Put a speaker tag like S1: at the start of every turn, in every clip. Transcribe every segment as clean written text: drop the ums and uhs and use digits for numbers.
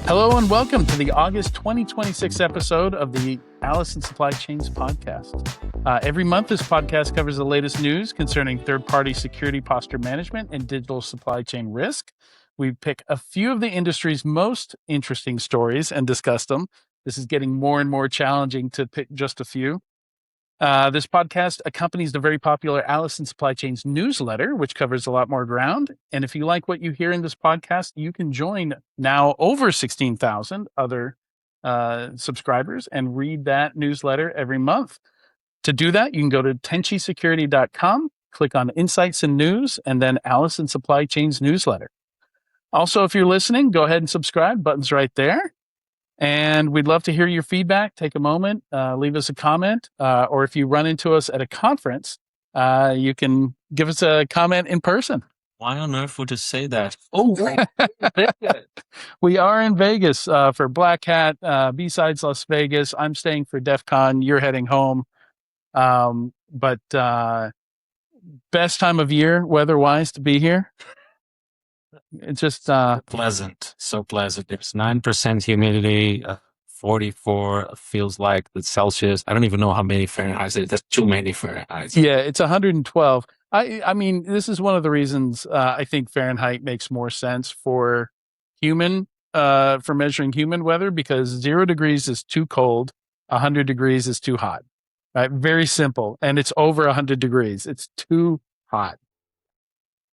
S1: Hello and welcome to the August 2026 episode of the Allison Supply Chains podcast. Every month, this podcast covers the latest news concerning third-party security posture management and digital supply chain risk. We pick a few of the industry's most interesting stories and discuss them. This is getting more and more challenging to pick just a few. This podcast accompanies the very popular Allison Supply Chains newsletter, which covers a lot more ground. And if you like what you hear in this podcast, you can join now over 16,000 other subscribers and read that newsletter every month. To do that, you can go to tenchisecurity.com, click on Insights and News, and then Allison Supply Chains newsletter. Also, if you're listening, go ahead and subscribe. Button's right there. And we'd love to hear your feedback. Take a moment, leave us a comment, or if you run into us at a conference, you can give us a comment in person.
S2: Why on earth would you say that? Oh,
S1: we are in Vegas for Black Hat, BSides Las Vegas. I'm staying for DEF CON. You're heading home. But best time of year, weather-wise, to be here. It's just
S2: pleasant, so pleasant. There's 9% humidity, 44 feels like the Celsius. I don't even know how many Fahrenheit. That's too many Fahrenheit.
S1: Yeah, it's 112. I mean, this is one of the reasons I think Fahrenheit makes more sense for for measuring human weather, because 0 degrees is too cold, 100 degrees is too hot. Right? Very simple, and it's over 100 degrees. It's too hot.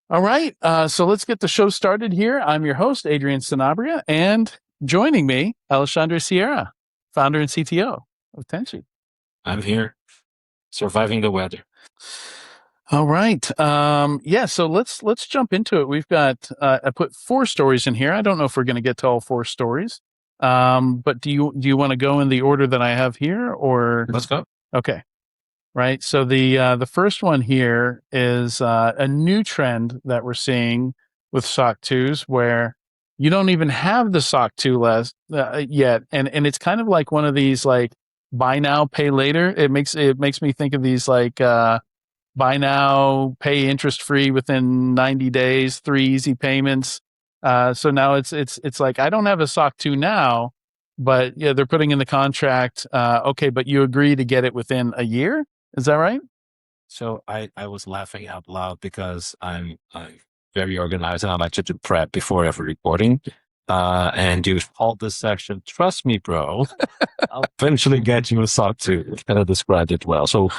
S1: All right, so let's get the show started here. I'm your host, Adrian Sanabria, and joining me, Alexandre Sierra, founder and CTO of Tenchi.
S2: I'm here, surviving the weather.
S1: All right, so let's jump into it. We've got I put 4 stories in here. I don't know if we're going to get to all 4 stories, but do you want to go in the order that I have here, or
S2: let's go?
S1: Okay. Right. So the first one here is a new trend that we're seeing with SOC 2s, where you don't even have the SOC 2 yet, and it's kind of like one of these like buy now, pay later. It makes me think of these like buy now, pay interest free within 90 days, 3 easy payments. So now it's like I don't have a SOC 2 now, but yeah, they're putting in the contract. Okay, but you agree to get it within a year. Is that right?
S2: So I was laughing out loud because I'm very organized and I like to do prep before every recording. And you called this section, trust me, bro, I'll eventually get you a SOC 2. You kind of described it well. So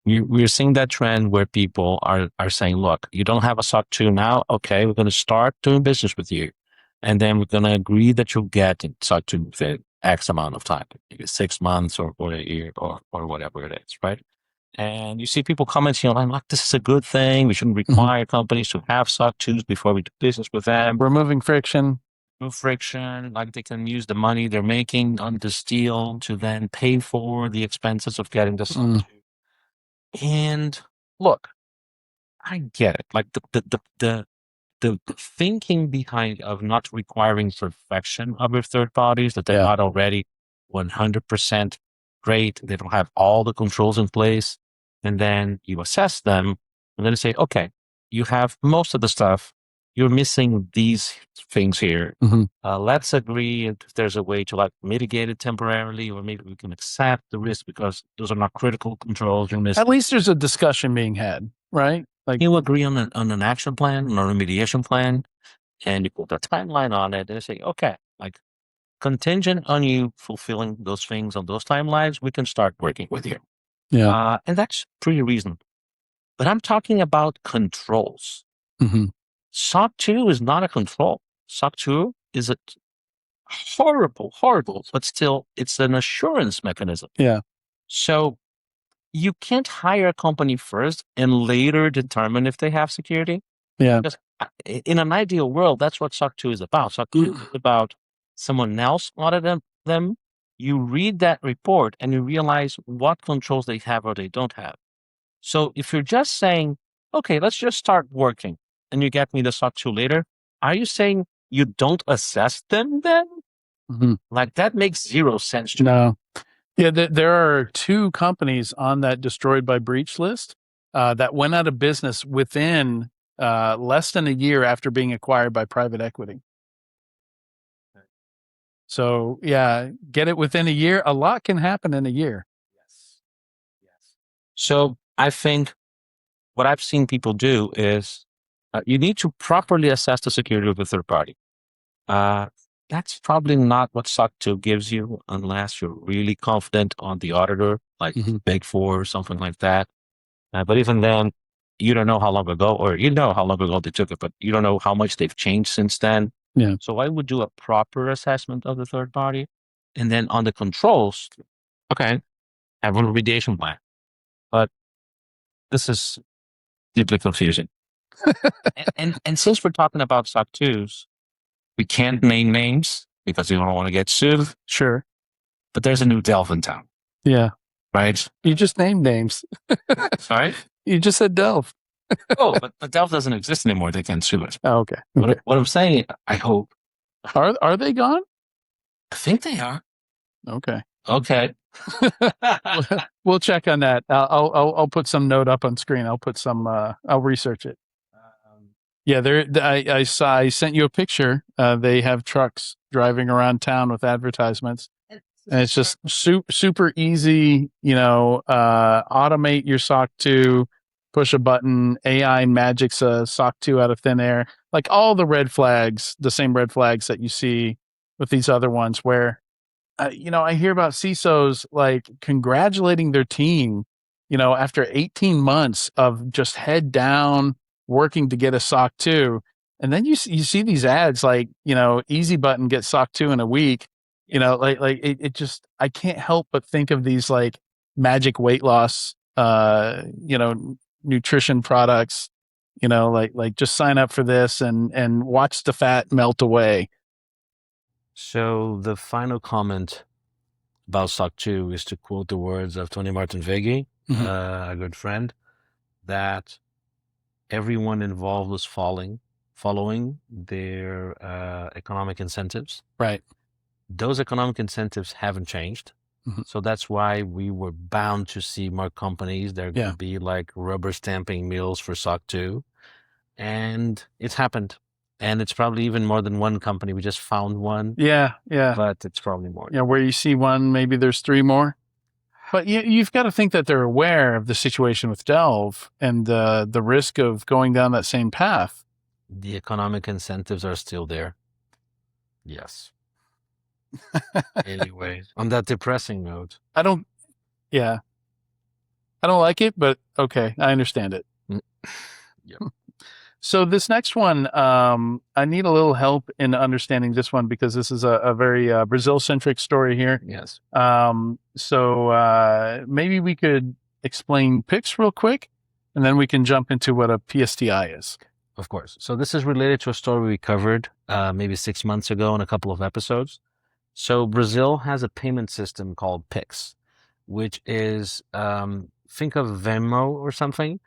S2: we're seeing that trend where people are saying, look, you don't have a SOC 2 now. Okay, we're going to start doing business with you. And then we're going to agree that you'll get a SOC 2 within X amount of time, maybe 6 months or a year or whatever it is, right? And you see people commenting online, like, this is a good thing. We shouldn't require companies to have SOC 2s before we do business with them.
S1: Removing friction.
S2: Remove friction, like they can use the money they're making on this deal to then pay for the expenses of getting the SOC 2. And look, I get it. Like the thinking behind of not requiring perfection of your third parties, that they're not already 100% great, they don't have all the controls in place. And then you assess them and then you say, okay, you have most of the stuff. You're missing these things here. Let's agree if there's a way to like mitigate it temporarily, or maybe we can accept the risk because those are not critical controls you're missing.
S1: At least there's a discussion being had, right?
S2: Like you agree on an action plan, on a remediation plan, and you put a timeline on it and say, okay, like contingent on you fulfilling those things on those timelines, we can start working with you.
S1: Yeah.
S2: And that's pretty reasonable. But I'm talking about controls. SOC 2 is not a control. SOC 2 is a horrible, but still it's an assurance mechanism.
S1: Yeah.
S2: So you can't hire a company first and later determine if they have security.
S1: Yeah.
S2: Because in an ideal world, that's what SOC 2 is about. SOC 2 is about someone else audited them. You read that report and you realize what controls they have or they don't have. So if you're just saying, okay, let's just start working and you get me the SOC 2 later, are you saying you don't assess them then? Like that makes 0 sense to me.
S1: No. Yeah, there are 2 companies on that destroyed by breach list that went out of business within less than a year after being acquired by private equity. So yeah, get it within a year. A lot can happen in a year.
S2: Yes. Yes. So I think what I've seen people do is you need to properly assess the security of a third party. That's probably not what SOC 2 gives you unless you're really confident on the auditor, like Big Four or something like that. But even then, you don't know how long ago, or you know how long ago they took it, but you don't know how much they've changed since then.
S1: Yeah.
S2: So I would do a proper assessment of the third party. And then on the controls, okay, have a remediation plan. But this is deeply confusing. and since we're talking about SOC 2s, we can't name names because we don't want to get sued.
S1: Sure.
S2: But there's a new Delve in town.
S1: Yeah.
S2: Right?
S1: You just named names.
S2: Sorry?
S1: You just said Delve.
S2: Oh, but Delve doesn't exist anymore. They can't sue us.
S1: Oh, okay.
S2: What I'm saying, I hope.
S1: Are they gone?
S2: I think they are.
S1: Okay.
S2: Okay.
S1: We'll check on that. I'll put some note up on screen. I'll put some. I'll research it. Yeah, I sent you a picture. They have trucks driving around town with advertisements, and it's just super easy. Automate your SOC 2, push a button, AI magics a SOC 2 out of thin air, like all the red flags, the same red flags that you see with these other ones. Where, I hear about CISOs like congratulating their team, after 18 months of just head down working to get a SOC 2. And then you see these ads like, easy button, get SOC 2 in a week, it just, I can't help but think of these like magic weight loss, nutrition products, like just sign up for this and watch the fat melt away.
S2: So the final comment about SOC 2 is to quote the words of Tony Martin Veggie, a good friend, that everyone involved was following their economic incentives.
S1: Right.
S2: Those economic incentives haven't changed. So that's why we were bound to see more companies. There could be like rubber stamping mills for SOC 2. And it's happened. And it's probably even more than one company. We just found one.
S1: Yeah.
S2: But it's probably more.
S1: Yeah, where you see one, maybe there's three more. But you've got to think that they're aware of the situation with Delve and the risk of going down that same path.
S2: The economic incentives are still there. Yes. Anyway, on that depressing note.
S1: I don't like it, but okay, I understand it.
S2: Yep. So
S1: this next one, I need a little help in understanding this one because this is a very Brazil-centric story here.
S2: Yes.
S1: So maybe we could explain PICS real quick, and then we can jump into what a PSTI is.
S2: Of course. So this is related to a story we covered maybe 6 months ago in a couple of episodes. So Brazil has a payment system called PICS, which is, think of Venmo or something,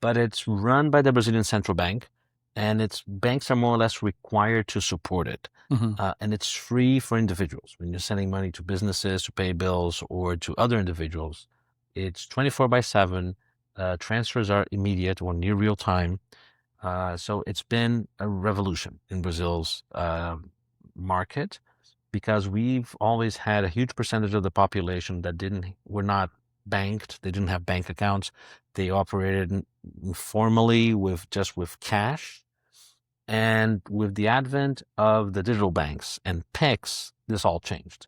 S2: but it's run by the Brazilian Central Bank, and its banks are more or less required to support it. And it's free for individuals. When you're sending money to businesses to pay bills or to other individuals, it's 24/7. Transfers are immediate or near real time. So it's been a revolution in Brazil's market because we've always had a huge percentage of the population that were not banked. They didn't have bank accounts. They operated informally with cash. And with the advent of the digital banks and PICS, this all changed,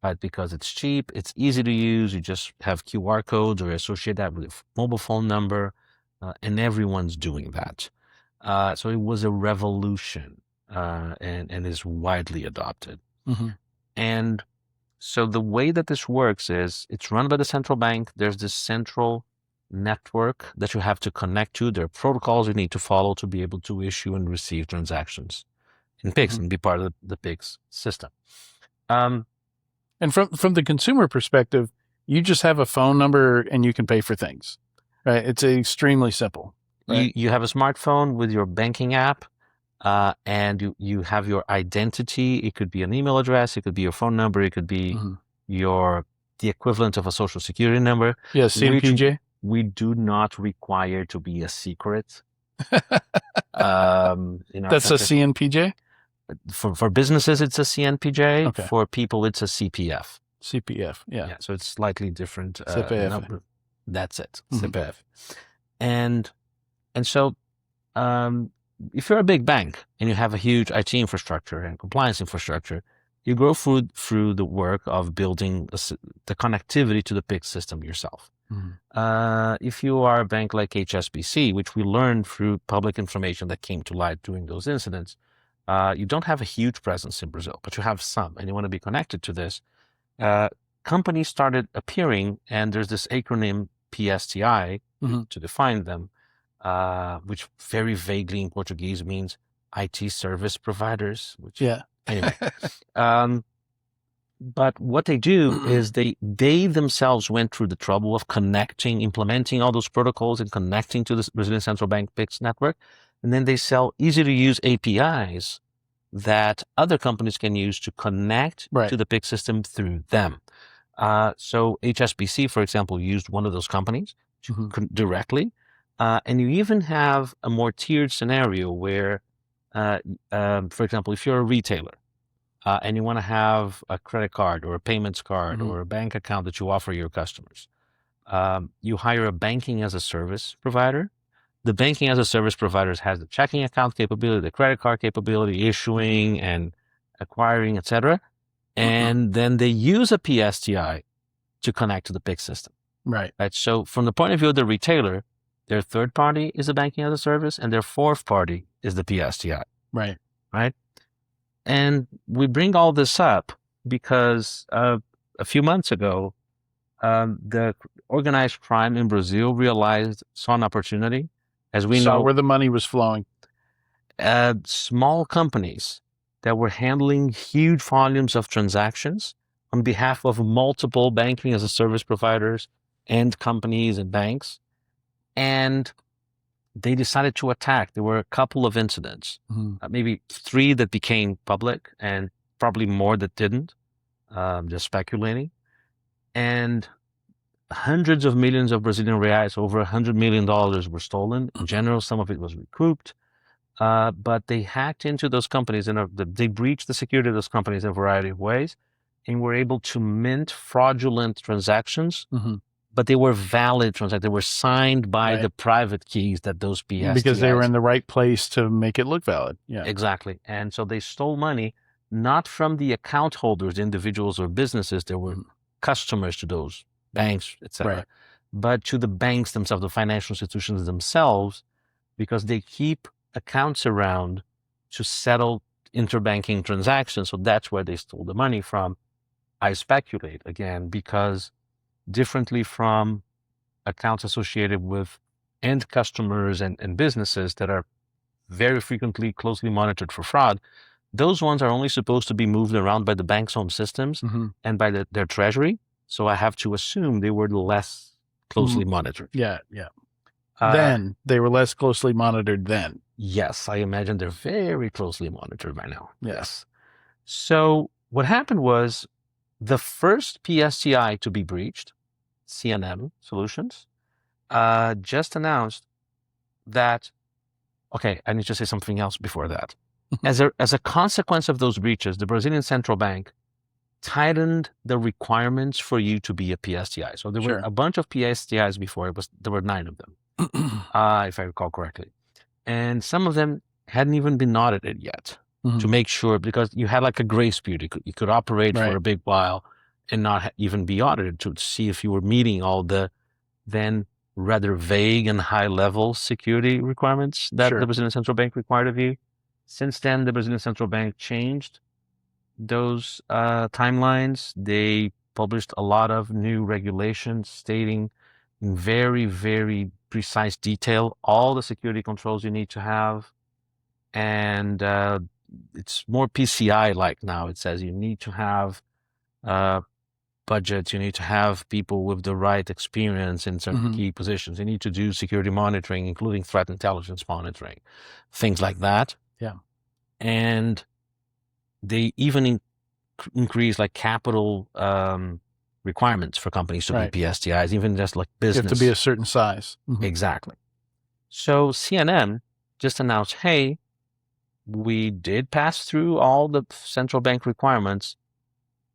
S2: right? Because it's cheap, it's easy to use. You just have QR codes or associate that with a mobile phone number, and everyone's doing that. So it was a revolution, and is widely adopted. And so the way that this works is it's run by the central bank. There's this central network that you have to connect to. There are protocols you need to follow to be able to issue and receive transactions in PICS and be part of the PICS system.
S1: And from the consumer perspective, you just have a phone number and you can pay for things, right? It's extremely simple. Right?
S2: You have a smartphone with your banking app, and you have your identity. It could be an email address. It could be your phone number. It could be the equivalent of a social security number.
S1: Yeah, CMPJ.
S2: We do not require to be a secret. That's
S1: a CNPJ?
S2: For businesses, it's a CNPJ.
S1: Okay.
S2: For people, it's a CPF.
S1: CPF. Yeah.
S2: Yeah, so it's slightly different
S1: CPF.
S2: number. That's it.
S1: Mhm.
S2: CPF. And so if you're a big bank and you have a huge IT infrastructure and compliance infrastructure, you go through the work of building the connectivity to the PIC system yourself.
S1: Mhm.
S2: If you are a bank like HSBC, which we learned through public information that came to light during those incidents, you don't have a huge presence in Brazil, but you have some, and you want to be connected to this. Companies started appearing, and there's this acronym PSTI
S1: Mhm.
S2: to define them, which very vaguely in Portuguese means IT service providers. Which,
S1: Yeah.
S2: anyway, but what they do is they themselves went through the trouble of implementing all those protocols and connecting to the Brazilian Central Bank PIX network, and then they sell easy to use APIs that other companies can use to connect to the PIX system through them. So HSBC, for example, used one of those companies directly. And you even have a more tiered scenario where, for example, if you're a retailer and you want to have a credit card or a payments card or a bank account that you offer your customers, you hire a banking as a service provider. The banking as a service provider has the checking account capability, the credit card capability, issuing and acquiring, etc. And then they use a PSTI to connect to the PIC system. Right. So from the point of view of the retailer, their third party is the banking as a service, and their fourth party is the PSTI. Right. And we bring all this up because a few months ago, the organized crime in Brazil saw an opportunity. As we know,
S1: where the money was flowing.
S2: Small companies that were handling huge volumes of transactions on behalf of multiple banking as a service providers and companies and banks. And they decided to attack. There were a couple of incidents, maybe 3 that became public and probably more that didn't, just speculating. And hundreds of millions of Brazilian reais, over $100 million were stolen. In general, some of it was recouped. But they hacked into those companies and they breached the security of those companies in a variety of ways and were able to mint fraudulent transactions, but they were valid transactions. They were signed by the private keys that those PSTIs.
S1: Because they were in the right place to make it look valid. Yeah.
S2: Exactly. And so they stole money, not from the account holders, individuals or businesses. There were customers to those banks, etc., but to the banks themselves, the financial institutions themselves, because they keep accounts around to settle interbanking transactions. So that's where they stole the money from. I speculate, again, because differently from accounts associated with end customers and businesses that are very frequently closely monitored for fraud, those ones are only supposed to be moved around by the bank's own systems and by their treasury. So I have to assume they were less closely monitored.
S1: Yeah. Then they were less closely monitored then.
S2: Yes, I imagine they're very closely monitored by now. Yes. So what happened was the first PSTI to be breached, CMMC Solutions, just announced that, okay, I need to say something else before that. As a consequence of those breaches, the Brazilian Central Bank tightened the requirements for you to be a PSTI. So there were a bunch of PSTIs before. There were 9 of them, if I recall correctly. And some of them hadn't even been audited yet to make sure, because you had like a grace period. You could operate for a big while and not even be audited to see if you were meeting all the then rather vague and high-level security requirements that the Brazilian Central Bank required of you. Since then, the Brazilian Central Bank changed those timelines. They published a lot of new regulations stating in very, very precise detail all the security controls you need to have. And it's more PCI-like now. It says you need to have budgets, you need to have people with the right experience in certain key positions. You need to do security monitoring, including threat intelligence monitoring, things like that. Yeah. And they even increase like capital requirements for companies to be PSTIs, even just like business.
S1: You have to be a certain size.
S2: Exactly. So CNN just announced, hey, we did pass through all the central bank requirements,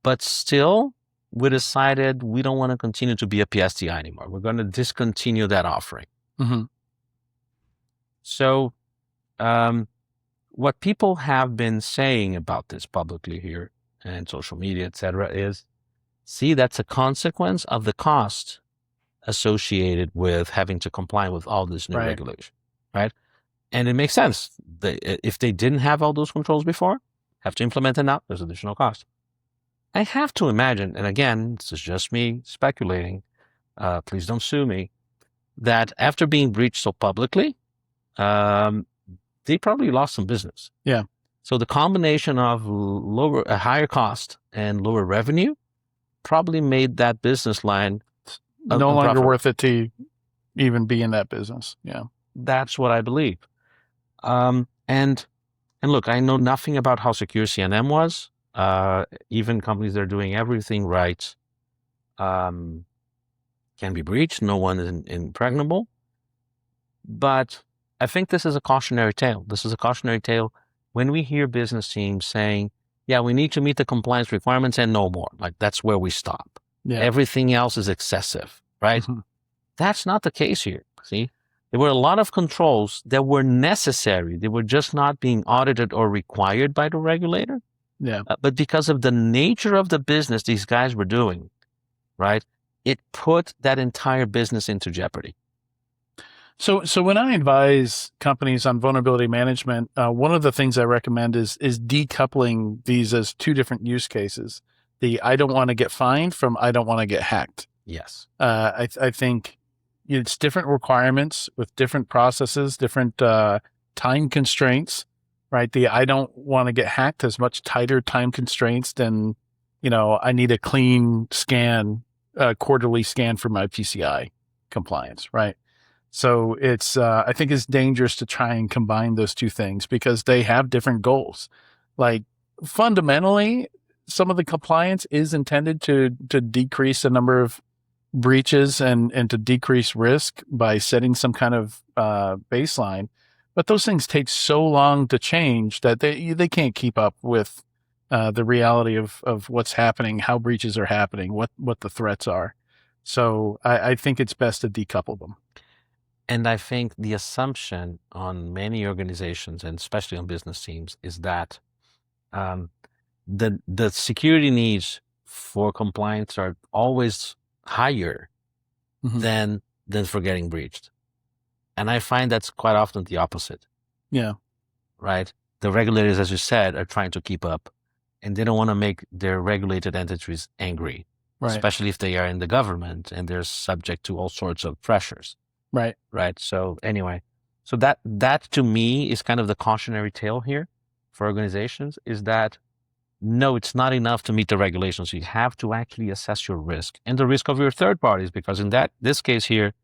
S2: but still we decided we don't want to continue to be a PSTI anymore. We're going to discontinue that offering.
S1: Mm-hmm.
S2: So what people have been saying about this publicly here and social media, etc., is, see, that's a consequence of the cost associated with having to comply with all this new regulation, right? And it makes sense. If they didn't have all those controls before, have to implement it now, there's additional cost. I have to imagine, and again, this is just me speculating, please don't sue me, that after being breached so publicly, they probably lost some business.
S1: Yeah.
S2: So the combination of a higher cost and lower revenue probably made that business line
S1: no longer worth it to even be in that business. Yeah.
S2: That's what I believe. And look, I know nothing about how secure CNM was. Even companies that are doing everything right can be breached. No one is impregnable. But I think this is a cautionary tale. This is a cautionary tale when we hear business teams saying, yeah, we need to meet the compliance requirements and no more. Like, that's where we stop. Yeah. Everything else is excessive, right? Mm-hmm. That's not the case here. See, there were a lot of controls that were necessary. They were just not being audited or required by the regulator.
S1: Yeah.
S2: But because of the nature of the business these guys were doing, right, it put that entire business into jeopardy.
S1: So when I advise companies on vulnerability management, one of the things I recommend is decoupling these as two different use cases. The I don't want to get fined from I don't want to get hacked.
S2: Yes.
S1: I think it's different requirements with different processes, different time constraints, right? The I don't want to get hacked has much tighter time constraints than, I need a clean scan, quarterly scan for my PCI compliance, right? So it's, I think it's dangerous to try and combine those two things because they have different goals. Like, fundamentally, some of the compliance is intended to decrease the number of breaches and to decrease risk by setting some kind of baseline. But those things take so long to change that they can't keep up with the reality of what's happening, how breaches are happening, what the threats are. So I think it's best to decouple them.
S2: And I think the assumption on many organizations, and especially on business teams, is that the security needs for compliance are always higher than for getting breached. And I find that's quite often the opposite.
S1: Yeah.
S2: Right? The regulators, as you said, are trying to keep up, and they don't want to make their regulated entities angry, right, especially if they are in the government and they're subject to all sorts of pressures.
S1: Right.
S2: Right. So anyway, so that to me is kind of the cautionary tale here for organizations, is that no, it's not enough to meet the regulations. You have to actually assess your risk and the risk of your third parties, because in this case here,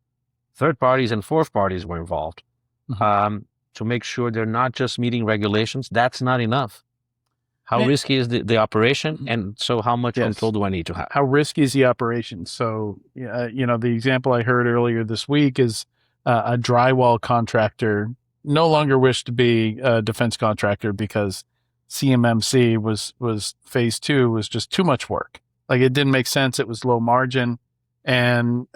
S2: third parties and fourth parties were involved to make sure they're not just meeting regulations. That's not enough. How risky is the operation? And so how much control do I need to have?
S1: How risky is the operation? So, the example I heard earlier this week is a drywall contractor no longer wished to be a defense contractor because CMMC was phase 2 was just too much work. Like, it didn't make sense. It was low margin. And,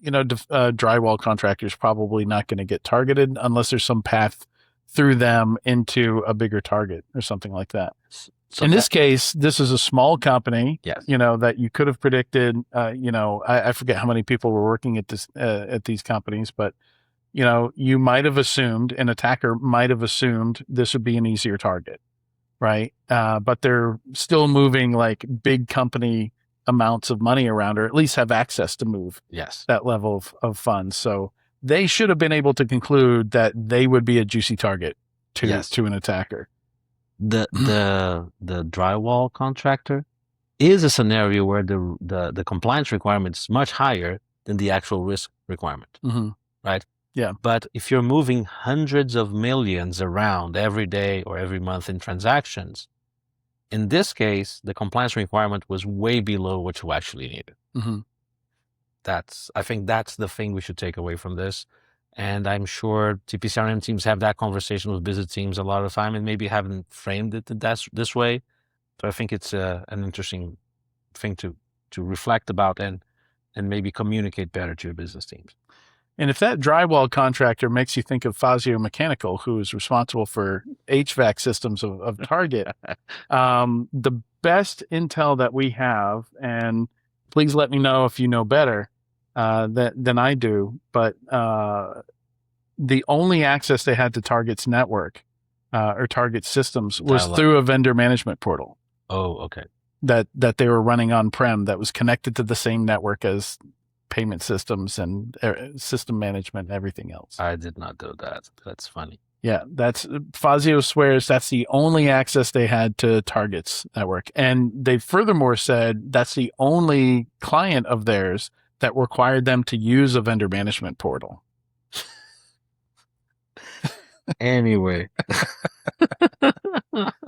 S1: drywall contractors probably not going to get targeted unless there's some path through them into a bigger target or something like that. So in this case, this is a small company,
S2: yes,
S1: that you could have predicted, I forget how many people were working at these companies, but, you might have assumed, an attacker might have assumed this would be an easier target, right? But they're still moving like big company amounts of money around, or at least have access to move that level of funds. So they should have been able to conclude that they would be a juicy target to an attacker.
S2: The drywall contractor is a scenario where the compliance requirement is much higher than the actual risk requirement, right?
S1: Yeah.
S2: But if you're moving hundreds of millions around every day or every month in transactions, in this case, the compliance requirement was way below what you actually needed. I think that's the thing we should take away from this. And I'm sure TPCRM teams have that conversation with business teams a lot of the time and maybe haven't framed it this way. So I think it's an interesting thing to reflect about and maybe communicate better to your business teams.
S1: And if that drywall contractor makes you think of Fazio Mechanical, who is responsible for HVAC systems of Target, the best intel that we have, and please let me know if you know better than I do, but the only access they had to Target's network or Target systems was through a vendor management portal.
S2: Oh, okay.
S1: That they were running on-prem that was connected to the same network as payment systems and system management and everything else.
S2: I did not know that. That's funny.
S1: Yeah, Fazio swears that's the only access they had to Target's network. And they furthermore said that's the only client of theirs that required them to use a vendor management portal.
S2: Anyway.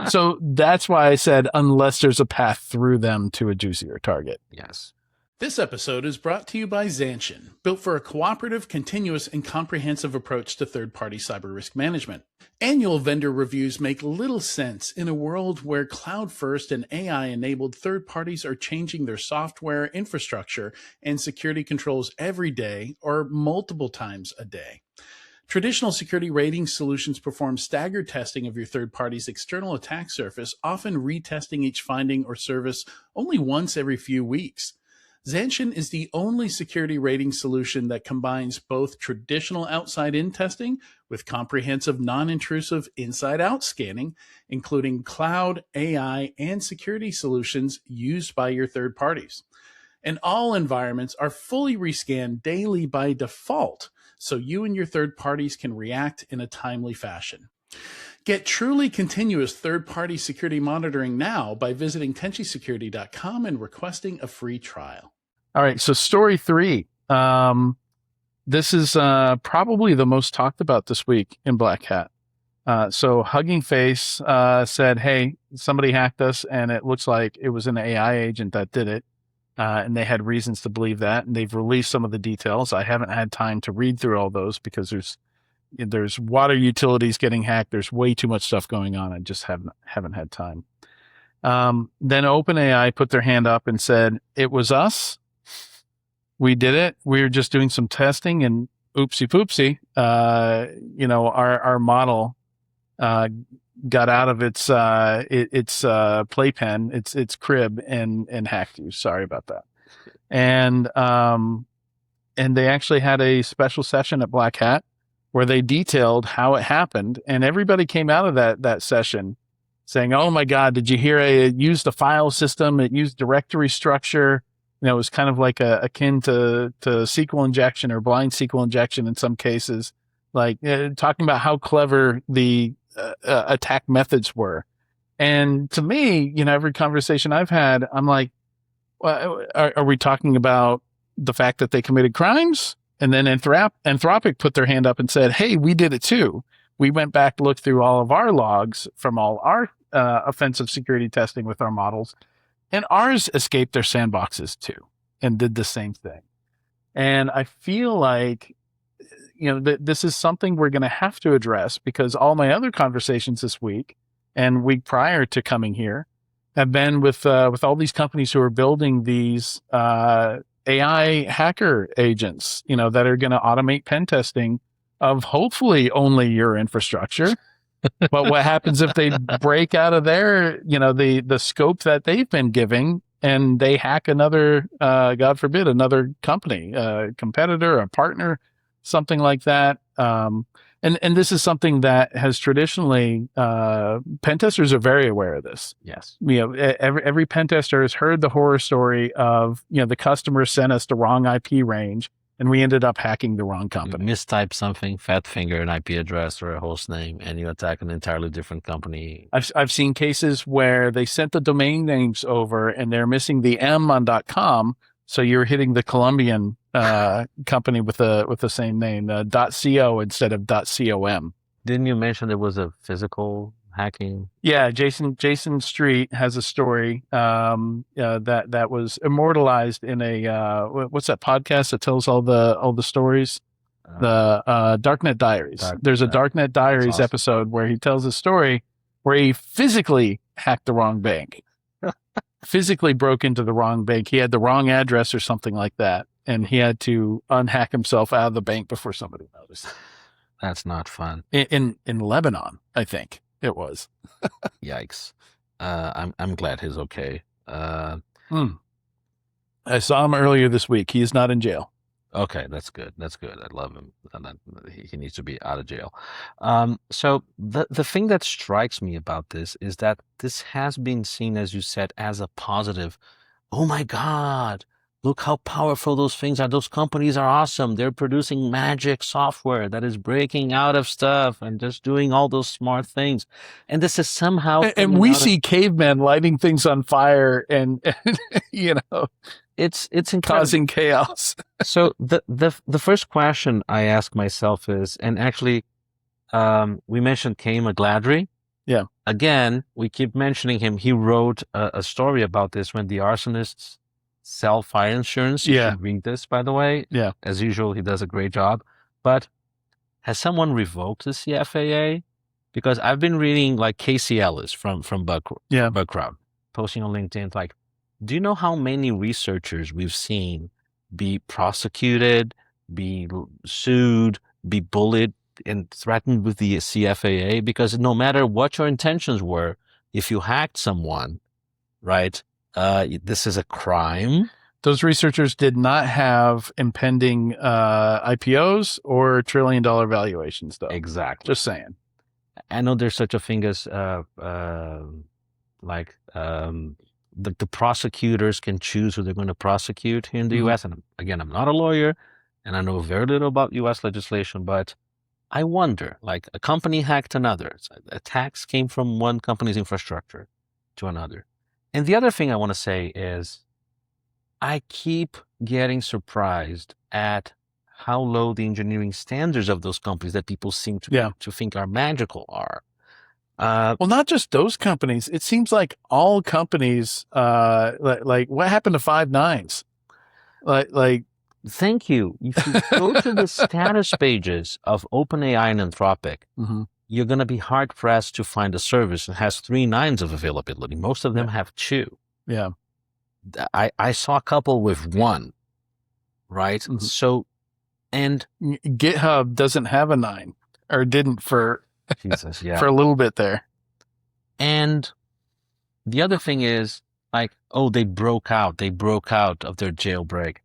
S1: So that's why I said unless there's a path through them to a juicier target.
S2: Yes.
S1: This episode is brought to you by Zanshin, built for a cooperative, continuous, and comprehensive approach to third-party cyber risk management. Annual vendor reviews make little sense in a world where cloud-first and AI-enabled third parties are changing their software, infrastructure, and security controls every day or multiple times a day. Traditional security rating solutions perform staggered testing of your third party's external attack surface, often retesting each finding or service only once every few weeks. Zanshin is the only security rating solution that combines both traditional outside-in testing with comprehensive non-intrusive inside-out scanning, including cloud, AI, and security solutions used by your third parties. And all environments are fully rescanned daily by default, so you and your third parties can react in a timely fashion. Get truly continuous third-party security monitoring now by visiting tenchisecurity.com and requesting a free trial. All right, so story 3. This is probably the most talked about this week in Black Hat. So Hugging Face said, hey, somebody hacked us, and it looks like it was an AI agent that did it. And they had reasons to believe that, and they've released some of the details. I haven't had time to read through all those because there's water utilities getting hacked. There's way too much stuff going on. I just haven't had time. Then OpenAI put their hand up and said, it was us. We did it. We were just doing some testing, and oopsie poopsie, our model got out of its playpen, its crib, and hacked you. Sorry about that. And they actually had a special session at Black Hat where they detailed how it happened, and everybody came out of that session saying, "Oh my God, did you hear it used a file system? It used directory structure." It was kind of like akin to SQL injection or blind SQL injection in some cases, like talking about how clever the attack methods were. And to me, every conversation I've had, I'm like, well, are we talking about the fact that they committed crimes? And then Anthropic put their hand up and said, hey, we did it too. We went back, looked through all of our logs from all our offensive security testing with our models, and ours escaped their sandboxes too and did the same thing. And I feel like, this is something we're going to have to address, because all my other conversations this week and week prior to coming here have been with all these companies who are building these AI hacker agents, that are going to automate pen testing of hopefully only your infrastructure. But what happens if they break out of their, the scope that they've been giving, and they hack another, God forbid, another company, a competitor, a partner, something like that. And this is something that has traditionally, pen testers are very aware of this.
S2: Yes.
S1: Every pen tester has heard the horror story of, the customer sent us the wrong IP range, and we ended up hacking the wrong company.
S2: You mistype something, fat finger an IP address or a host name, and you attack an entirely different company.
S1: I've seen cases where they sent the domain names over and they're missing the M on .com, so you're hitting the Colombian company with the same name, .co instead of .com.
S2: Didn't you mention there was a physical hacking?
S1: Yeah, Jason Street has a story that was immortalized in a what's that podcast that tells all the stories? The Darknet Diaries. There's a Darknet Diaries
S2: awesome.
S1: episode where he tells a story where he physically hacked the wrong bank. Physically broke into the wrong bank. He had the wrong address or something like that, and he had to unhack himself out of the bank before somebody noticed.
S2: That's not fun.
S1: In Lebanon, I think it was.
S2: Yikes. I'm glad he's okay.
S1: I saw him earlier this week. He is not in jail.
S2: Okay, that's good. That's good. I love him. He needs to be out of jail. So the thing that strikes me about this is that this has been seen, as you said, as a positive. Oh my God, look how powerful those things are. Those companies are awesome. They're producing magic software that is breaking out of stuff and just doing all those smart things. And this is somehow...
S1: And we see cavemen lighting things on fire and you know...
S2: It's
S1: causing chaos.
S2: So the first question I ask myself is, and actually, we mentioned Kay McGladrey.
S1: Yeah.
S2: Again, we keep mentioning him. He wrote a story about this when the arsonists sell fire insurance. You should read this, by the way.
S1: Yeah.
S2: As usual, he does a great job. But has someone revoked the CFAA? Because I've been reading like Casey Ellis from Bugcrowd posting on LinkedIn, like, do you know how many researchers we've seen be prosecuted, be sued, be bullied and threatened with the CFAA? Because no matter what your intentions were, if you hacked someone, right, this is a crime.
S1: Those researchers did not have impending IPOs or $1 trillion valuations, though.
S2: Exactly.
S1: Just saying.
S2: I know there's such a thing as the prosecutors can choose who they're going to prosecute here in the U.S. And again, I'm not a lawyer, and I know very little about U.S. legislation, but I wonder, like a company hacked another. Attacks came from one company's infrastructure to another. And the other thing I want to say is I keep getting surprised at how low the engineering standards of those companies that people seem to think are magical are.
S1: Well, not just those companies. It seems like all companies, like what happened to 5.9s? Like,
S2: thank you. If you go to the status pages of OpenAI and Anthropic, you're going to be hard pressed to find a service that has 3 nines of availability. Most of them have 2.
S1: Yeah.
S2: I saw a couple with 1, right? So, and
S1: GitHub doesn't have a 9 or didn't for
S2: Jesus,
S1: for a little bit there.
S2: And the other thing is like, oh, they broke out of their jailbreak.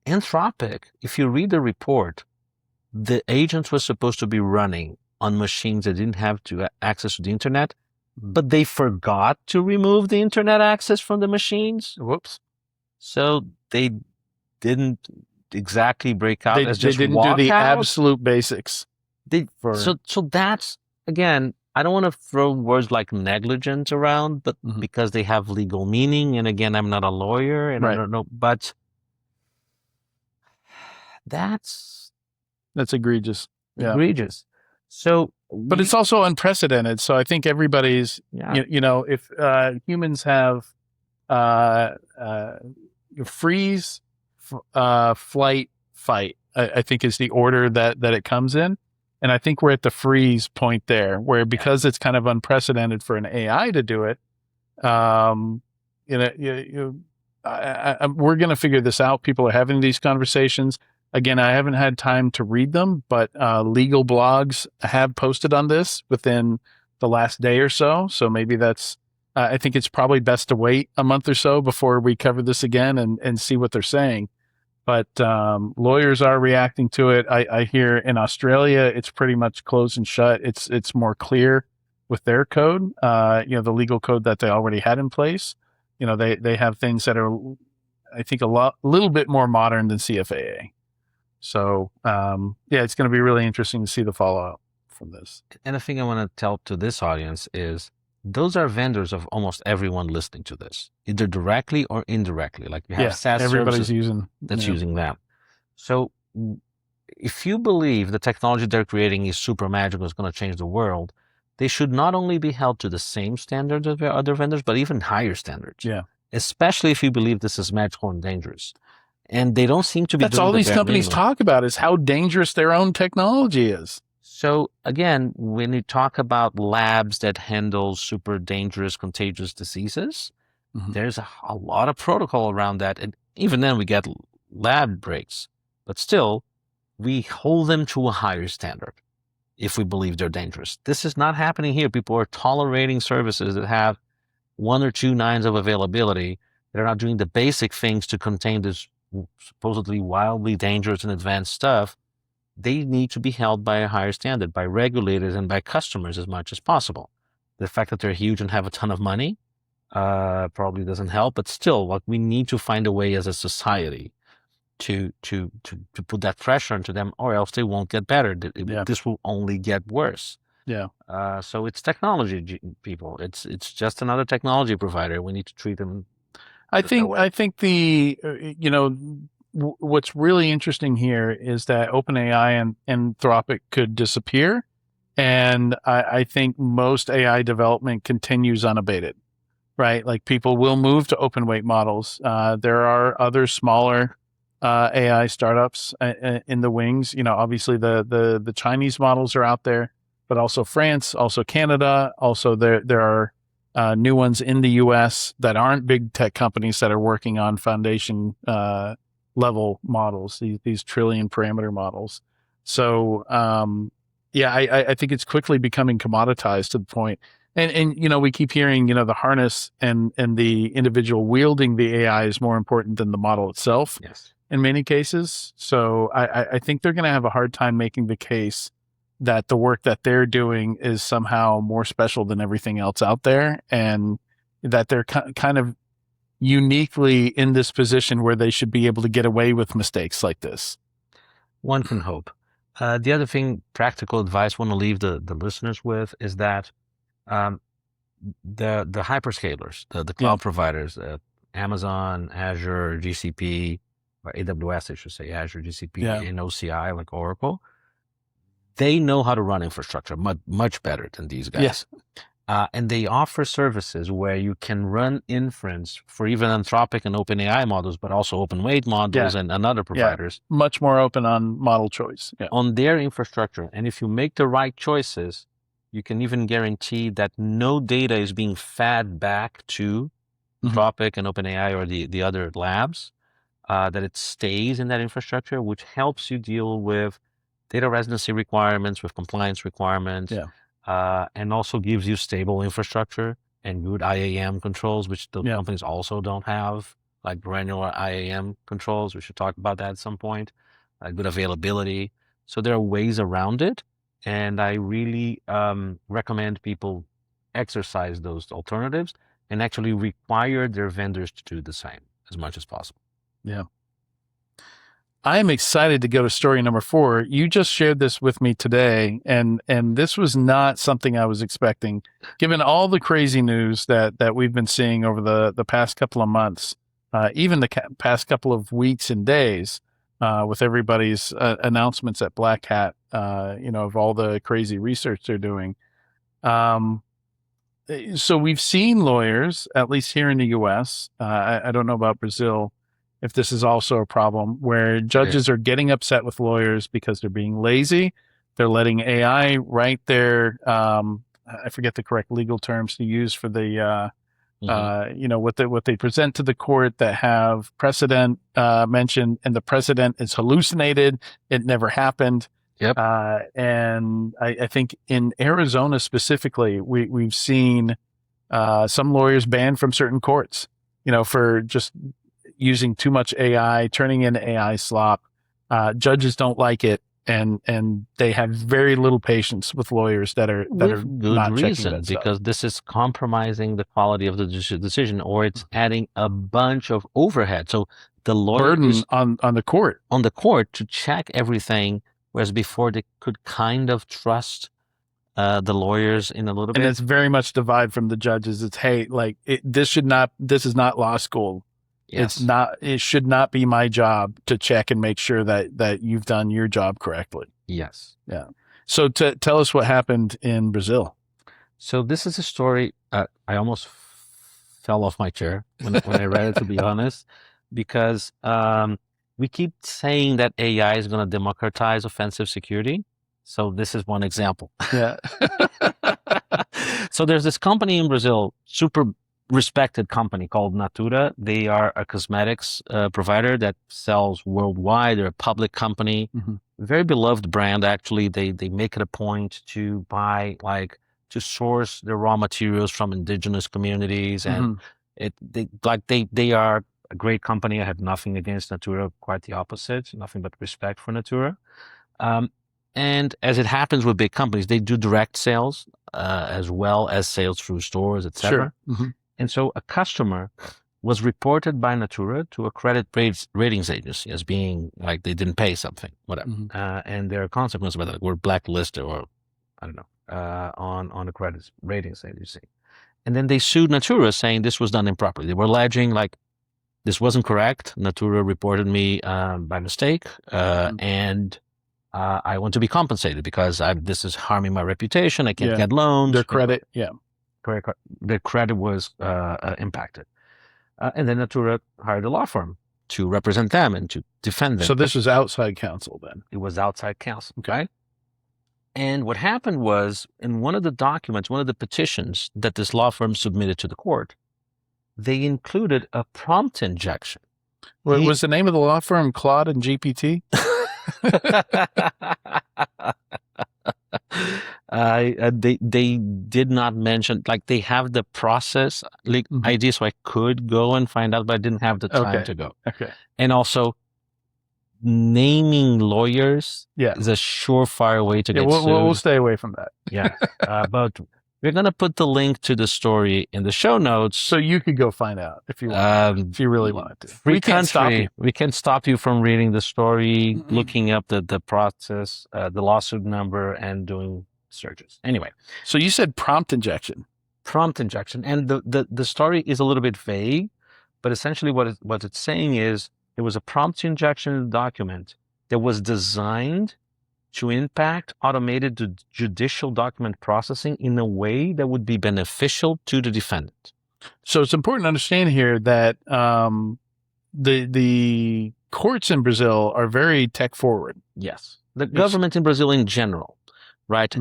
S2: Anthropic, if you read the report, the agents were supposed to be running on machines that didn't have access to the internet, but they forgot to remove the internet access from the machines.
S1: Whoops.
S2: So they didn't exactly break out.
S1: They didn't do the absolute basics.
S2: So that's, again, I don't want to throw words like negligent around, but because they have legal meaning. And again, I'm not a lawyer and I don't know, but that's
S1: egregious. Yeah.
S2: Egregious. So,
S1: but it's also unprecedented. So I think everybody's, you know, if humans have freeze, flight, fight, I think is the order that it comes in. And I think we're at the freeze point there, where because it's kind of unprecedented for an AI to do it, we're going to figure this out. People are having these conversations. Again, I haven't had time to read them, but legal blogs have posted on this within the last day or so. So maybe that's, I think it's probably best to wait a month or so before we cover this again and see what they're saying. But lawyers are reacting to it. I hear in Australia, it's pretty much closed and shut. It's more clear with their code, the legal code that they already had in place. You know, they have things that are, I think, a little bit more modern than CFAA. So, it's going to be really interesting to see the fallout from this.
S2: And the thing I want to tell to this audience is those are vendors of almost everyone listening to this, either directly or indirectly. Like you have SaaS
S1: everybody's using
S2: them. So if you believe the technology they're creating is super magical, is going to change the world, they should not only be held to the same standards as their other vendors, but even higher standards.
S1: Yeah.
S2: Especially if you believe this is magical and dangerous. And they don't seem to be
S1: That's
S2: doing
S1: all
S2: the
S1: these
S2: bare
S1: companies
S2: minimum.
S1: talk about is how dangerous their own technology is.
S2: So again, when you talk about labs that handle super dangerous, contagious diseases, there's a lot of protocol around that. And even then we get lab breaks, but still we hold them to a higher standard if we believe they're dangerous. This is not happening here. People are tolerating services that have 1 or 2 nines of availability. They're not doing the basic things to contain this supposedly wildly dangerous and advanced stuff. They need to be held by a higher standard, by regulators and by customers as much as possible. The fact that they're huge and have a ton of money probably doesn't help, but still, like, we need to find a way as a society to put that pressure into them, or else they won't get better. This will only get worse.
S1: Yeah.
S2: So it's technology, people. It's just another technology provider. We need to treat them.
S1: I think the what's really interesting here is that OpenAI and Anthropic could disappear, and I think most AI development continues unabated. Right, like people will move to open weight models. There are other smaller AI startups in the wings. Obviously the Chinese models are out there, but also France, also Canada, also there are new ones in the US that aren't big tech companies that are working on foundation level models, these trillion parameter models. So I think it's quickly becoming commoditized to the point. And we keep hearing, the harness and the individual wielding the AI is more important than the model itself.
S2: Yes.
S1: In many cases. So I think they're going to have a hard time making the case that the work that they're doing is somehow more special than everything else out there, and that they're kind of uniquely in this position where they should be able to get away with mistakes like this.
S2: One can hope. The other thing, practical advice I want to leave the listeners with is that the hyperscalers, the cloud providers, Amazon, Azure, GCP, or AWS, I should say, Azure, GCP, and OCI, like Oracle, they know how to run infrastructure much better than these guys.
S1: Yes.
S2: And they offer services where you can run inference for even Anthropic and OpenAI models, but also open weight models and other providers.
S1: Much more open on model choice.
S2: On their infrastructure. And if you make the right choices, you can even guarantee that no data is being fed back to Anthropic and OpenAI or the other labs, that it stays in that infrastructure, which helps you deal with data residency requirements, with compliance requirements, and also gives you stable infrastructure and good IAM controls, which the companies also don't have, like granular IAM controls. We should talk about that at some point. Good availability. So there are ways around it. And I really recommend people exercise those alternatives and actually require their vendors to do the same as much as possible.
S1: Yeah. I am excited to go to story number 4. You just shared this with me today, and this was not something I was expecting, given all the crazy news that we've been seeing over the past couple of months, even the past couple of weeks and days, with everybody's announcements at Black Hat, of all the crazy research they're doing. So we've seen lawyers, at least here in the U.S., I don't know about Brazil, if this is also a problem, where judges are getting upset with lawyers because they're being lazy. They're letting AI write their, I forget the correct legal terms to use for the, what they present to the court that have precedent mentioned, and the precedent is hallucinated. It never happened.
S2: Yep.
S1: And I think in Arizona specifically, we've seen some lawyers banned from certain courts, for just using too much AI, turning in AI slop. Judges don't like it, and they have very little patience with lawyers that are
S2: good
S1: not
S2: reason, because this is compromising the quality of the decision, or it's adding a bunch of overhead. So the lawyer
S1: burden on the court
S2: to check everything, whereas before they could kind of trust the lawyers in a little bit.
S1: And it's very much divide from the judges. It's, hey, like this is not law school.
S2: Yes.
S1: It should not be my job to check and make sure that you've done your job correctly.
S2: Yes.
S1: Yeah. So tell us what happened in Brazil.
S2: So this is a story. I almost fell off my chair when I read it, to be honest, because we keep saying that AI is going to democratize offensive security. So this is one example.
S1: Yeah.
S2: So there's this company in Brazil, super respected company called Natura. They are a cosmetics provider that sells worldwide. They're a public company, very beloved brand. Actually, they make it a point to buy, like, to source their raw materials from indigenous communities, and they are a great company. I have nothing against Natura, quite the opposite. Nothing but respect for Natura. And as it happens with big companies, they do direct sales as well as sales through stores, etc.
S1: Sure.
S2: And so a customer was reported by Natura to a credit ratings agency as being like they didn't pay something, whatever. And there are consequences whether we're blacklisted or I don't know on a credit ratings agency. And then they sued Natura saying this was done improperly. They were alleging like this wasn't correct. Natura reported me by mistake, and I want to be compensated because this is harming my reputation. I can't get loans.
S1: Their credit,
S2: their credit was impacted. And then Natura hired a law firm to represent them and to defend them.
S1: So this was outside counsel then?
S2: It was outside counsel. Okay. And what happened was, in one of the documents, one of the petitions that this law firm submitted to the court, they included a prompt injection.
S1: What was the name of the law firm? Claude and GPT?
S2: They did not mention, like, they have the process ID, so I could go and find out, but I didn't have the time to go.
S1: Okay.
S2: And also, naming lawyers is a surefire way to get sued.
S1: We'll stay away from that.
S2: Yeah. But we're going to put the link to the story in the show notes.
S1: So you could go find out if you want, if you really wanted to.
S2: We can't stop you. We can stop you from reading the story, looking up the process, the lawsuit number, and doing searches. Anyway.
S1: So you said prompt injection.
S2: Prompt injection. And the story is a little bit vague, but essentially what it's saying is there was a prompt injection in the document that was designed to impact automated judicial document processing in a way that would be beneficial to the defendant.
S1: So it's important to understand here that the courts in Brazil are very tech forward.
S2: Yes. The government in Brazil in general, right?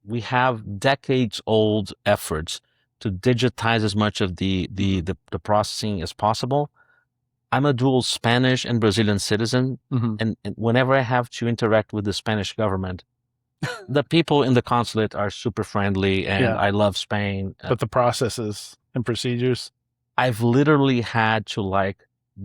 S2: We have decades old efforts to digitize as much of the processing as possible. I'm a dual Spanish and Brazilian citizen, and whenever I have to interact with the Spanish government, the people in the consulate are super friendly, and I love Spain.
S1: But the processes and procedures?
S2: I've literally had to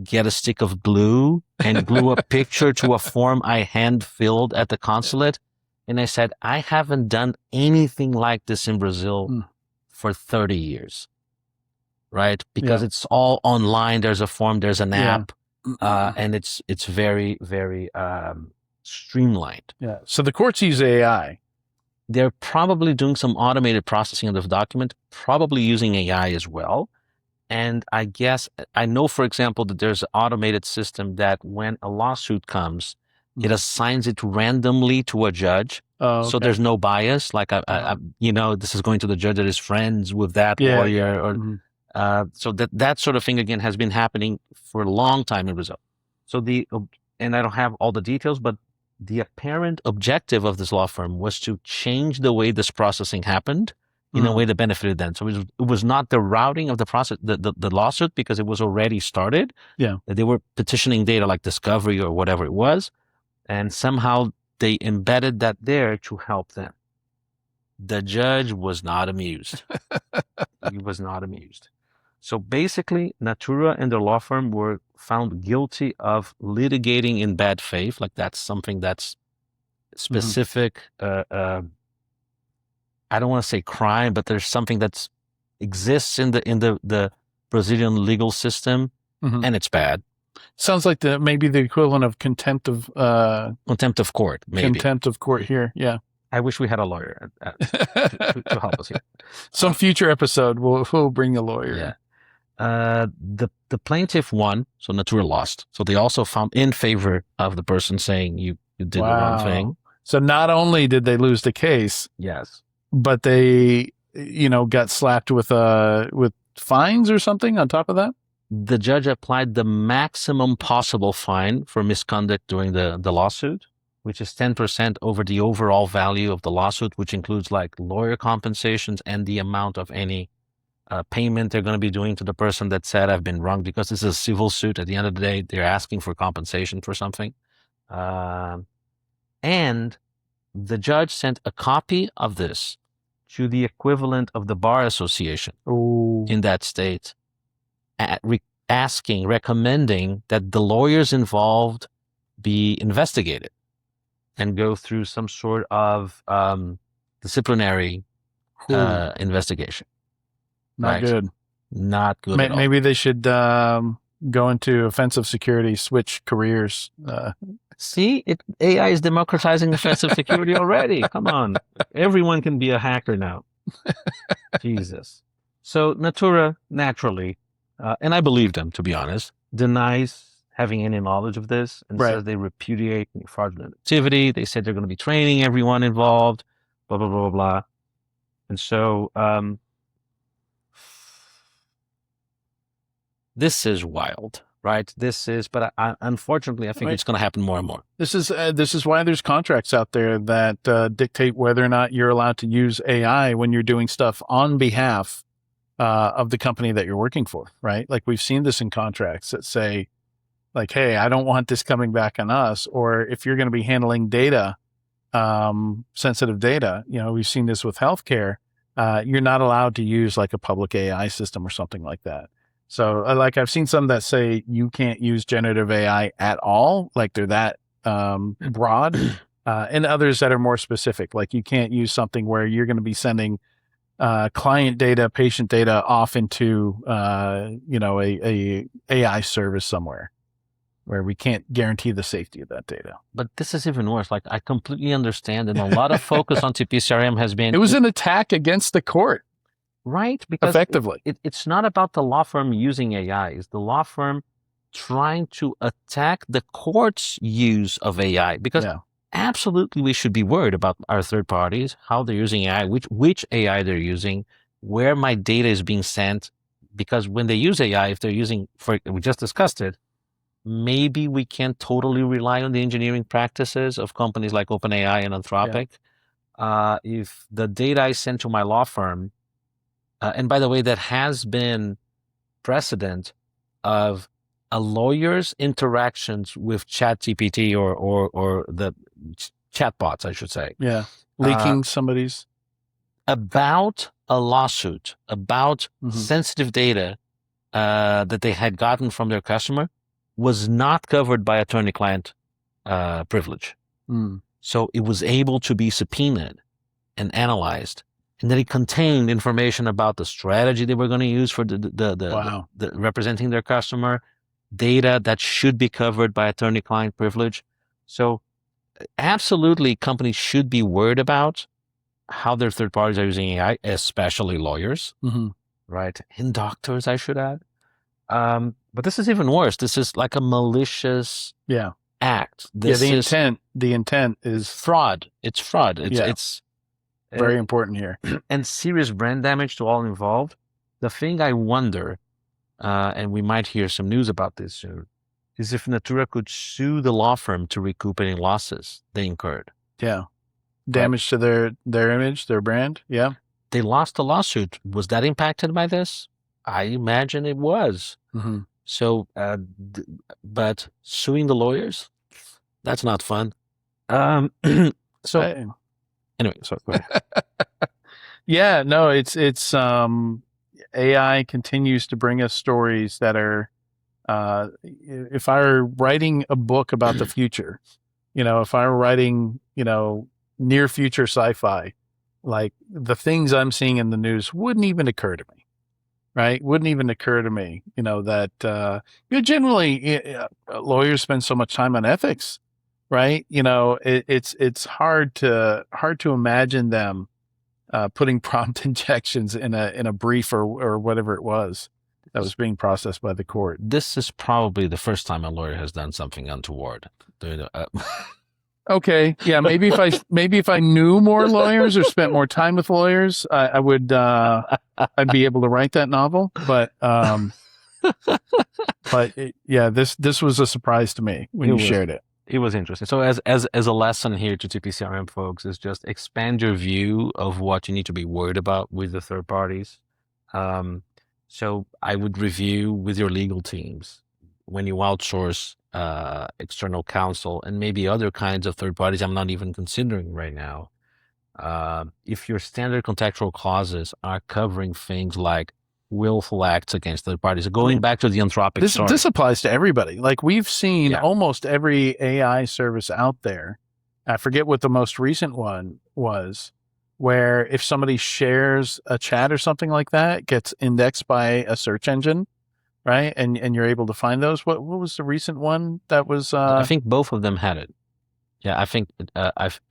S2: get a stick of glue and glue a picture to a form I hand-filled at the consulate, and I said, I haven't done anything like this in Brazil for 30 years. Right? Because it's all online. There's a form, there's an app, and it's very, very streamlined.
S1: Yeah. So the courts use AI.
S2: They're probably doing some automated processing of the document, probably using AI as well. And I guess, I know, for example, that there's an automated system that when a lawsuit comes, it assigns it randomly to a judge. So there's no bias. Like, this is going to the judge that is friends with that lawyer or... So that sort of thing, again, has been happening for a long time in Brazil. So and I don't have all the details, but the apparent objective of this law firm was to change the way this processing happened in a way that benefited them. So it was not the routing of the process, the lawsuit, because it was already started. Yeah. They were petitioning data like discovery or whatever it was. And somehow they embedded that there to help them. The judge was not amused. He was not amused. So basically, Natura and their law firm were found guilty of litigating in bad faith. Like, that's something that's specific. I don't want to say crime, but there's something that exists in the Brazilian legal system, and it's bad.
S1: Sounds like maybe the equivalent of contempt of
S2: court. Maybe
S1: contempt of court here. Yeah.
S2: I wish we had a lawyer to help us here.
S1: Some future episode, we'll bring a lawyer.
S2: Yeah. The plaintiff won, so Natura lost. So they also found in favor of the person saying you did the wrong thing.
S1: So not only did they lose the case, but they got slapped with fines or something on top of that.
S2: the judge applied the maximum possible fine for misconduct during the lawsuit, which is 10% over the overall value of the lawsuit, which includes like lawyer compensations and the amount of any payment they're going to be doing to the person that said I've been wronged, because this is a civil suit. At the end of the day, they're asking for compensation for something. And the judge sent a copy of this to the equivalent of the Bar Association in that state, recommending that the lawyers involved be investigated and go through some sort of disciplinary investigation.
S1: Not good.
S2: Not good at all.
S1: Maybe they should go into offensive security, switch careers.
S2: See, AI is democratizing offensive security already. Come on. Everyone can be a hacker now. Jesus. So Natura, naturally, and I believe them, to be honest, denies having any knowledge of this and says they repudiate fraudulent activity. They said they're going to be training everyone involved, blah, blah, blah, blah, blah. And so this is wild, right? But unfortunately, I think it's going to happen more and more.
S1: This is why there's contracts out there that dictate whether or not you're allowed to use AI when you're doing stuff on behalf of the company that you're working for, right? Like we've seen this in contracts that say, like, hey, I don't want this coming back on us. Or if you're going to be handling data, sensitive data, we've seen this with healthcare, you're not allowed to use like a public AI system or something like that. So like I've seen some that say you can't use generative AI at all, like they're that broad, and others that are more specific, like you can't use something where you're going to be sending client data, patient data off into a AI service somewhere where we can't guarantee the safety of that data.
S2: But this is even worse. Like I completely understand, and a lot of focus on TPCRM has been.
S1: It was an attack against the court.
S2: Right, because
S1: effectively,
S2: it's not about the law firm using AI. It's the law firm trying to attack the court's use of AI. Because absolutely, we should be worried about our third parties, how they're using AI, which AI they're using, where my data is being sent. Because when they use AI, if they're using, we just discussed it, maybe we can't totally rely on the engineering practices of companies like OpenAI and Anthropic. If the data I send to my law firm. And by the way, that has been precedent of a lawyer's interactions with ChatGPT or the chatbots, I should say.
S1: Yeah, leaking somebody's.
S2: About a lawsuit, about sensitive data that they had gotten from their customer was not covered by attorney-client privilege. So it was able to be subpoenaed and analyzed. And that it contained information about the strategy they were going to use for the representing their customer, data that should be covered by attorney-client privilege. So absolutely, companies should be worried about how their third parties are using AI, especially lawyers, right? And doctors, I should add. But this is even worse. This is like a malicious act.
S1: The intent is
S2: fraud. It's fraud. It's
S1: very important here.
S2: And serious brand damage to all involved. The thing I wonder, and we might hear some news about this soon, is if Natura could sue the law firm to recoup any losses they incurred.
S1: Yeah. Damage to their image, their brand. Yeah.
S2: They lost a lawsuit. Was that impacted by this? I imagine it was. So, but suing the lawyers, that's not fun. Anyway, so go ahead.
S1: Yeah, no, it's AI continues to bring us stories that are, if I were writing a book about the future, if I were writing, near future sci-fi, like the things I'm seeing in the news wouldn't even occur to me, right? Wouldn't even occur to me, that, generally lawyers spend so much time on ethics. Right. It's hard to imagine them putting prompt injections in a brief or whatever it was that was being processed by the court.
S2: This is probably the first time a lawyer has done something untoward.
S1: Okay. Yeah. Maybe if I knew more lawyers or spent more time with lawyers, I would, I'd be able to write that novel. But But this was a surprise to me when you shared it.
S2: It was interesting. So as a lesson here to TPCRM folks is just expand your view of what you need to be worried about with the third parties. So I would review with your legal teams when you outsource external counsel and maybe other kinds of third parties I'm not even considering right now. If your standard contractual clauses are covering things like willful acts against third parties, going back to the Anthropic story.
S1: This applies to everybody. Like we've seen almost every AI service out there. I forget what the most recent one was, where if somebody shares a chat or something like that, it gets indexed by a search engine, right? And you're able to find those. What was the recent one that was?
S2: I think both of them had it. Yeah, I think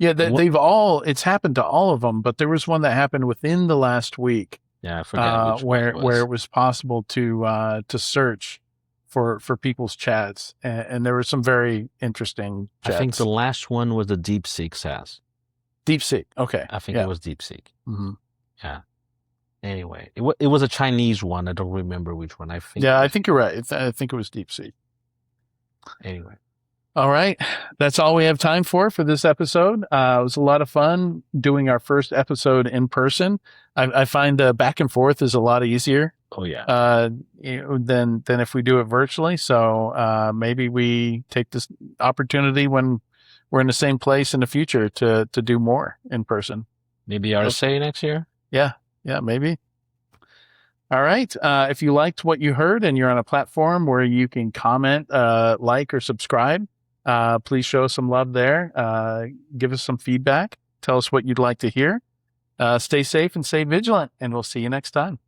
S1: they've all. It's happened to all of them, but there was one that happened within the last week.
S2: Yeah, I forget
S1: where it was possible to search for people's chats, and there were some very interesting chats.
S2: I think the last one was the DeepSeek SaaS.
S1: DeepSeek, okay.
S2: I think it was DeepSeek.
S1: Mm-hmm.
S2: Yeah. Anyway, it was a Chinese one. I don't remember which one. I think.
S1: Yeah, I think you're right. I think it was DeepSeek.
S2: Anyway.
S1: All right. That's all we have time for this episode. It was a lot of fun doing our first episode in person. I find back and forth is a lot easier.
S2: Oh, yeah.
S1: Than if we do it virtually. So maybe we take this opportunity when we're in the same place in the future to do more in person.
S2: Maybe RSA next year?
S1: Yeah, maybe. All right. If you liked what you heard and you're on a platform where you can comment, like, or subscribe, please show us some love there. Give us some feedback. Tell us what you'd like to hear. Stay safe and stay vigilant, and we'll see you next time.